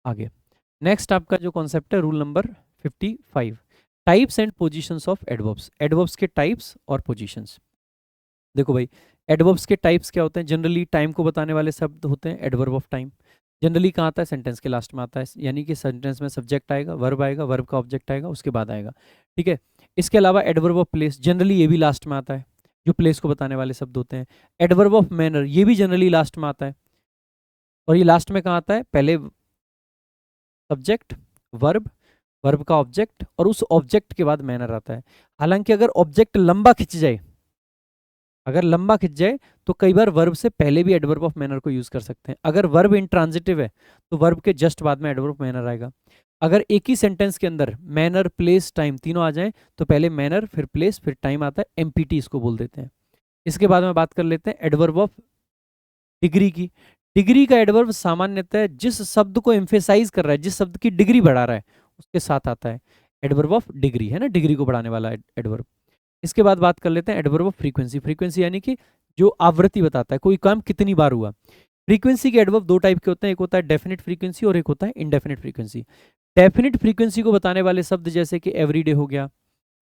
आगे नेक्स्ट आपका जो कॉन्सेप्ट है rule number 55, types and positions of adverbs. Adverbs के टाइप्स और पोजीशंस। देखो भाई, एडवर्ब्स के टाइप्स क्या होते हैं? जनरली टाइम को बताने वाले शब्द होते हैं एडवर्ब ऑफ टाइम। जनरली कहाँ आता है? सेंटेंस के लास्ट में आता है, यानी कि सेंटेंस में सब्जेक्ट आएगा, वर्ब का ऑब्जेक्ट आएगा, उसके बाद आएगा। ठीक है। इसके अलावा एडवर्ब ऑफ प्लेस, जनरली ये भी लास्ट में आता है, जो प्लेस को बताने वाले शब्द होते हैं। एडवर्ब ऑफ मैनर, ये भी जनरली लास्ट में आता है। और ये लास्ट में कहाँ आता है? पहले सब्जेक्ट, वर्ब, वर्ब का ऑब्जेक्ट, और उस ऑब्जेक्ट के बाद मैनर आता है। हालांकि अगर ऑब्जेक्ट लंबा खिंच जाए, अगर लंबा खिंच जाए तो कई बार वर्ब से पहले भी एडवर्ब ऑफ मैनर को यूज कर सकते हैं। अगर वर्ब इंट्रांजिटिव है तो वर्ब के जस्ट बाद में एडवर्ब ऑफ मैनर आएगा। अगर एक ही सेंटेंस के अंदर मैनर, प्लेस, टाइम तीनों आ जाएं तो पहले मैनर, फिर प्लेस, फिर टाइम आता है, एमपीटी इसको बोल देते हैं। इसके बाद में बात कर लेते हैं एडवर्ब ऑफ डिग्री की। डिग्री का एडवर्ब सामान्यतः जिस शब्द को एम्फेसाइज कर रहा है, जिस शब्द की डिग्री बढ़ा रहा है, उसके साथ आता है। एडवर्ब ऑफ डिग्री है ना, डिग्री को बढ़ाने वाला एडवर्ब। इसके बाद बात कर लेते हैं एडवर्ब ऑफ फ्रीक्वेंसी। फ्रीक्वेंसी यानी कि जो आवृत्ति बताता है, कोई काम कितनी बार हुआ। फ्रीक्वेंसी के एडवर्ब दो टाइप के होते हैं, एक होता है डेफिनेट फ्रीक्वेंसी और एक होता है इंडेफिनेट फ्रीक्वेंसी। डेफिनेट फ्रीक्वेंसी को बताने वाले शब्द जैसे कि एवरी डे हो गया,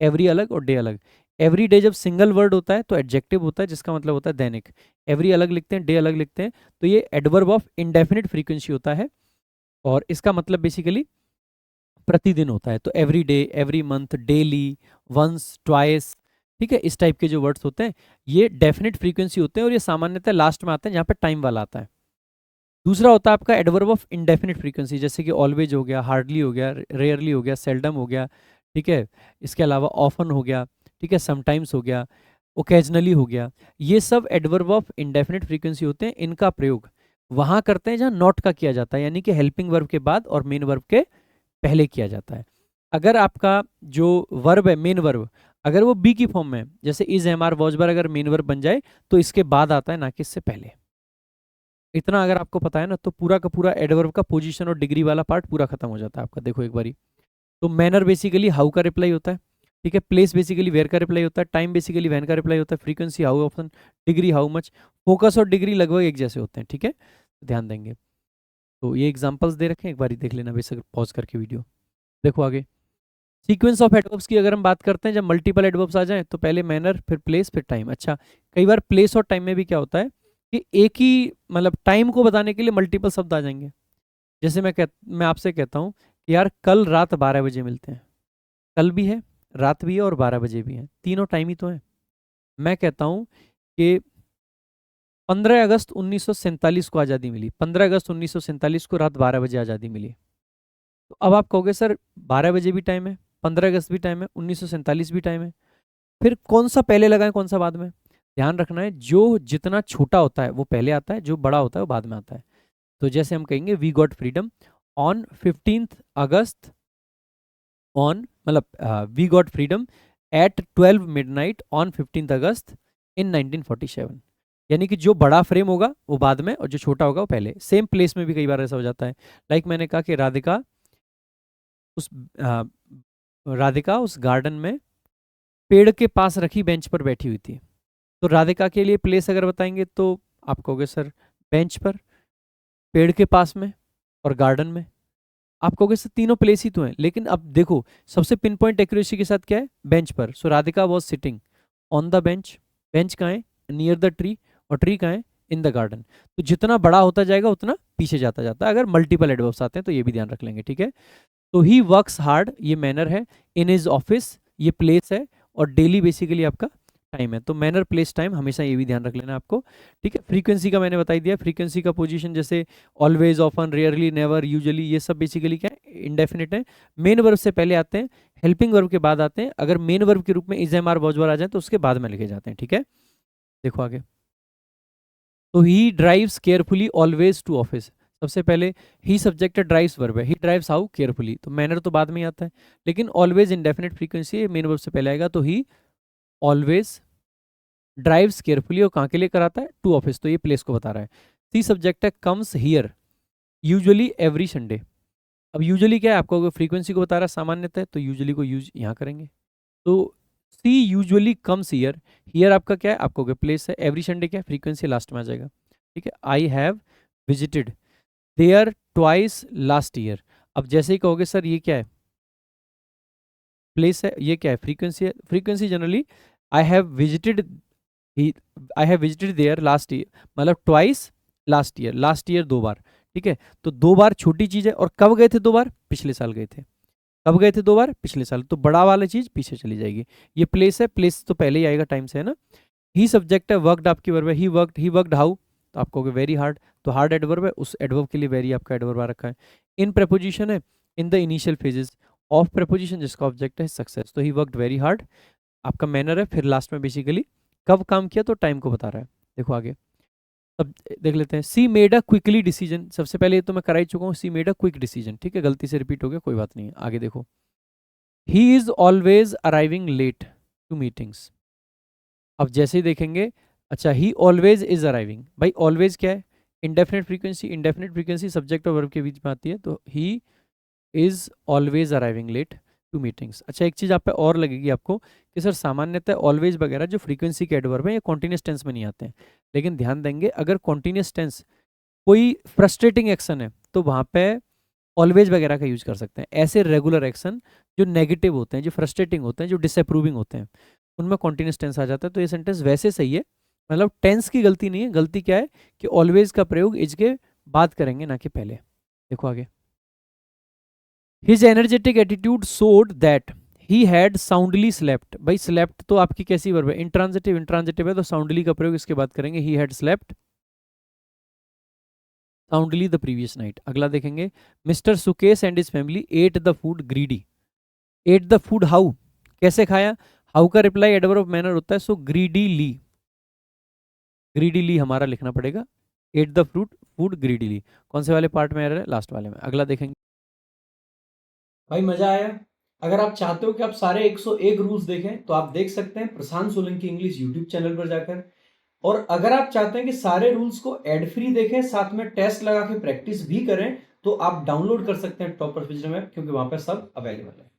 एवरी अलग और डे अलग। एवरी डे जब सिंगल वर्ड होता है तो एडजेक्टिव होता है, जिसका मतलब होता है दैनिक। एवरी अलग लिखते हैं, डे अलग लिखते हैं, तो ये एडवर्ब ऑफ इंडेफिनेट फ्रीक्वेंसी होता है। और इसका मतलब बेसिकली प्रतिदिन होता है। तो every day, every month, daily, once, twice, ठीक है, इस टाइप के जो वर्ड्स होते हैं ये डेफिनेट फ्रीक्वेंसी होते हैं, और ये सामान्यतः लास्ट में आते हैं जहाँ पे टाइम वाला आता है। दूसरा होता है आपका एडवर्ब ऑफ इंडेफिनिट फ्रीक्वेंसी, जैसे कि ऑलवेज हो गया, हार्डली हो गया, रेयरली हो गया, सेल्डम हो गया, ठीक है। इसके अलावा ऑफन हो गया, ठीक है, समटाइम्स हो गया, ओकेजनली हो गया। ये सब एडवर्ब ऑफ इंडेफिनिट फ्रीक्वेंसी होते हैं। इनका प्रयोग वहाँ करते हैं जहाँ नॉट का किया जाता है, यानी कि हेल्पिंग वर्ब के बाद और मेन वर्ब के पहले किया जाता है। अगर आपका जो वर्ब है, मेन वर्ब, अगर वो बी की फॉर्म में है, जैसे इज, एम, आर, वॉज, वर, अगर मेन वर्ब बन जाए तो इसके बाद आता है, ना कि इससे पहले। इतना अगर आपको पता है ना, तो पूरा का पूरा एडवर्ब का पोजीशन और डिग्री वाला पार्ट पूरा खत्म हो जाता है आपका। देखो एक बारी, तो मैनर बेसिकली हाउ का रिप्लाई होता है, ठीक है। प्लेस बेसिकली वेयर का रिप्लाई होता है। टाइम बेसिकली वैन का रिप्लाई होता है। Frequency how often, degree how much. Focus और डिग्री लगभग एक जैसे होते हैं, ठीक है, ध्यान देंगे। तो ये एग्जांपल्स दे रखे हैं, एक बार देख लेना बेसिक, पॉज करके वीडियो। देखो आगे, सीक्वेंस ऑफ एडवर्ब्स की अगर हम बात करते हैं, जब मल्टीपल एडवर्ब्स आ जाएं तो पहले मैनर, फिर प्लेस, फिर टाइम। अच्छा, कई बार प्लेस और टाइम में भी क्या होता है कि एक ही, मतलब टाइम को बताने के लिए मल्टीपल शब्द आ जाएंगे। जैसे मैं आपसे कहता हूँ कि यार कल रात 12 बजे मिलते हैं। कल भी है, रात भी है, और 12 बजे भी है, तीनों टाइम ही तो है। मैं कहता हूँ कि 15 अगस्त 1947 को आज़ादी मिली, 15 अगस्त 1947 को रात 12 बजे आज़ादी मिली। तो अब आप कहोगे सर 12 बजे भी टाइम है, 15 अगस्त भी टाइम है, 1947 भी टाइम है, फिर कौन सा पहले लगाएं कौन सा बाद में? ध्यान रखना है, जो जितना छोटा होता है वो पहले आता है, जो बड़ा होता है वो बाद में आता है। तो जैसे हम कहेंगे we got freedom on 15 August, on मतलब we got freedom at 12 midnight on 15 August in 1947। यानी कि जो बड़ा फ्रेम होगा वो बाद में और जो छोटा होगा वो पहले। सेम प्लेस में भी कई बार ऐसा हो जाता है। लाइक मैंने कहा कि उस अ, राधिका उस गार्डन में पेड़ के पास रखी बेंच पर बैठी हुई थी। तो राधिका के लिए प्लेस अगर बताएंगे तो आप कहोगे सर बेंच पर, पेड़ के पास में, और गार्डन में। आप कहोगे सर तीनों प्लेस ही तो हैं, लेकिन अब देखो सबसे पिन पॉइंट एक्यूरेसी के साथ क्या है, बेंच पर। So Radhika was sitting on the bench. Bench कहाँ है? Near the tree. और ट्री कहाँ है? In the garden. तो जितना बड़ा होता जाएगा उतना पीछे जाता जाता है। अगर मल्टीपल एडवर्ब्स आते हैं तो ये भी ध्यान रख लेंगे, ठीक है। तो ही वर्क्स हार्ड, ये मैनर है। इन हिज ऑफिस, ये प्लेस है। और डेली बेसिकली आपका टाइम है। तो मैनर, प्लेस, टाइम, हमेशा ये भी ध्यान रख लेना आपको, ठीक है। फ्रीक्वेंसी का मैंने बता ही दिया। फ्रीक्वेंसी का पोजीशन जैसे always, often, rarely, never, usually, ये सब बेसिकली क्या है? इंडेफिनिट है। मेन वर्ब से पहले आते हैं, हेल्पिंग वर्ब के बाद आते हैं। अगर मेन वर्ब के रूप में इज, एम, आर, वॉज, वर आ जाए तो उसके बाद में लिखे जाते हैं, ठीक है। देखो आगे, तो he drives carefully always to office. सबसे पहले ही सब्जेक्ट है, ड्राइव्स वर्ब है। ही ड्राइव्स हाउ केयरफुली, तो मैनर तो बाद में ही आता है। लेकिन ऑलवेज इंडेफिनिट फ्रीक्वेंसी है, मेन वर्ब से पहले आएगा। तो ही ऑलवेज ड्राइव्स केयरफुली, और कहाँ के लिए कराता है? टू ऑफिस, तो ये प्लेस को बता रहा है। सी सब्जेक्ट है, comes here usually every Sunday. अब यूजुअली क्या है? आपको फ्रीक्वेंसी को बता रहा है सामान्यतः, तो यूजुअली को यूज यहाँ करेंगे। तो सी यूजुअली कम्स हियर। हियर आपका क्या है? आपको प्लेस है। एवरी संडे क्या है? फ्रीक्वेंसी लास्ट में आ जाएगा, ठीक है। I have visited there twice last year. अब जैसे ही कहोगे सर ये क्या है, प्लेस है, ये क्या है, फ्रीक्वेंसी है। Frequency generally I have visited, I have visited there last year, मतलब twice last year, last year 2 बार, ठीक है। तो 2 बार छोटी चीज है, और कब गए थे 2 बार, पिछले साल गए थे। कब गए थे 2 बार, पिछले साल, तो बड़ा वाला चीज पीछे चली जाएगी। ये प्लेस है, प्लेस तो पहले ही आएगा टाइम से, है ना। ही सब्जेक्ट है, वर्कड आपकी वर्ब है, ही वर्कड हाउ, तो आप कहोगे वेरी हार्ड, तो हार्ड एडवर्ब है, उस एडवर्ब के लिए वेरी आपका एडवर्ब आ रखा है। इन प्रेपोजिशन है, in the initial phases of preposition, जिसका ऑब्जेक्ट है सक्सेस, तो ही वर्कड वेरी हार्ड आपका मैनर है। फिर लास्ट में बेसिकली कब काम किया, तो टाइम को बता रहा है। देखो आगे, अब देख लेते हैं। सी मेड अ क्विकली डिसीजन, सबसे पहले ये तो मैं करा ही चुका हूँ, सी मेड अ क्विक डिसीजन, ठीक है, गलती से रिपीट हो गया, कोई बात नहीं है। आगे देखो, he is always arriving late to meetings. अब जैसे ही देखेंगे, अच्छा ही ऑलवेज इज अराइविंग, भाई ऑलवेज क्या है, indefinite frequency, indefinite frequency subject और वर्ब के बीच में आती है, तो he is always arriving late to meetings. अच्छा एक चीज आप पे और लगेगी आपको कि सर सामान्यतः ऑलवेज वगैरह जो फ्रीक्वेंसी के एडवर्ब है ये कॉन्टिन्यूस टेंस में नहीं आते हैं, लेकिन ध्यान देंगे अगर कॉन्टिन्यूस टेंस कोई फ्रस्ट्रेटिंग एक्शन है तो वहां पे ऑलवेज वगैरह का यूज कर सकते हैं। ऐसे रेगुलर एक्शन जो नेगेटिव होते हैं, जो फ्रस्ट्रेटिंग होते हैं, जो डिसअप्रूविंग होते हैं, उनमें कॉन्टिन्यूस टेंस आ जाता है। तो ये सेंटेंस वैसे सही है, मतलब टेंस की गलती नहीं है, गलती क्या है कि ऑलवेज का प्रयोग इज के बाद करेंगे ना कि पहले। देखो आगे, his energetic attitude showed that he had soundly slept. भाई स्लेप्ट तो आपकी कैसी वर्ब है, इंट्रांजिटिव, इंट्रांजिटिव है, तो साउंडली का प्रयोग इसके बाद करेंगे, he had slept soundly the previous night. अगला देखेंगे, mister Sukesh and his family at the food greedy. At the food how, कैसे खाया, हाउ का रिप्लाई एडवर्ब ऑफ मैनर होता है, सो ग्रीडीली, ग्रीडीली हमारा लिखना पड़ेगा, at the fruit food greedily. कौन से वाले पार्ट में आ रहा है, लास्ट वाले में। अगला देखेंगे, भाई मजा आया। अगर आप चाहते हो कि आप सारे 101 रूल्स देखें तो आप देख सकते हैं प्रशांत सोलंकी इंग्लिश यूट्यूब चैनल पर जाकर। और अगर आप चाहते हैं कि सारे रूल्स को एड फ्री देखें, साथ में टेस्ट लगा के प्रैक्टिस भी करें, तो आप डाउनलोड कर सकते हैं टॉपर विजडम ऐप, क्योंकि वहां पर सब अवेलेबल है।